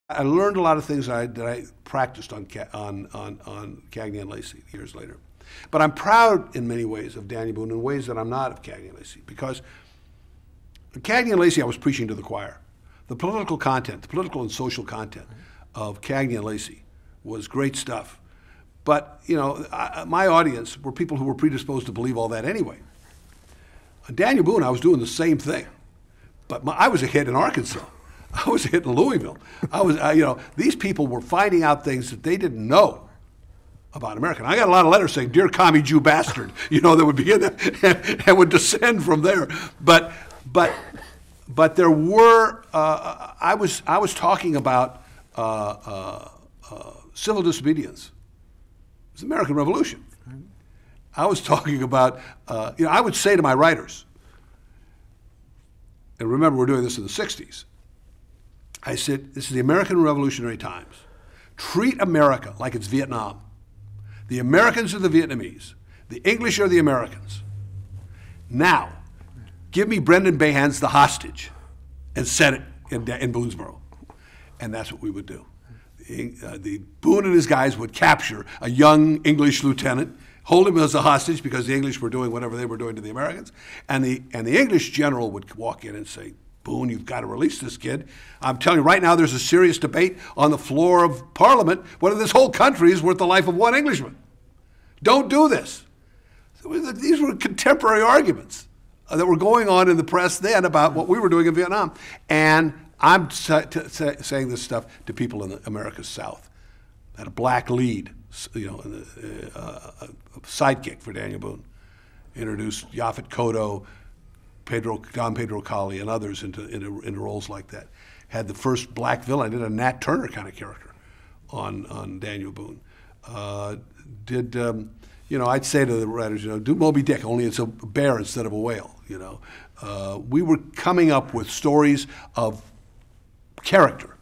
I learned a lot of things that I practiced on Cagney and Lacey years later. But I'm proud in many ways of Daniel Boone in ways that I'm not of Cagney and Lacey, because Cagney and Lacey I was preaching to the choir. The political content, the political and social content of Cagney and Lacey was great stuff. But, you know, my audience were people who were predisposed to believe all that anyway. On Daniel Boone, I was doing the same thing. But I was a hit in Arkansas. I was a hit in Louisville. You know, these people were finding out things that they didn't know about America. And I got a lot of letters saying, "Dear commie Jew bastard," you know, that would begin and would descend from there. But there were, I was talking about civil disobedience. It was the American Revolution. I was talking about, you know, I would say to my writers, and remember we're doing this in the 60s, I said, this is the American Revolutionary times. Treat America like it's Vietnam. The Americans are the Vietnamese. The English are the Americans. Now, give me Brendan Behans the hostage and set it in Boonesboro. And that's what we would do. The Boone and his guys would capture a young English lieutenant, hold him as a hostage because the English were doing whatever they were doing to the Americans, and the English general would walk in and say, "Boone, you've got to release this kid. I'm telling you right now, there's a serious debate on the floor of Parliament whether this whole country is worth the life of one Englishman. Don't do this." These were contemporary arguments that were going on in the press then about what we were doing in Vietnam. And I'm saying this stuff to people in America's South. I had a black lead, you know, a sidekick for Daniel Boone. Introduced Yaphet Kotto, Don Pedro Colley, and others into roles like that. Had the first black villain. I did a Nat Turner kind of character on Daniel Boone. You know, I'd say to the writers, you know, do Moby Dick, only it's a bear instead of a whale, you know. We were coming up with stories of character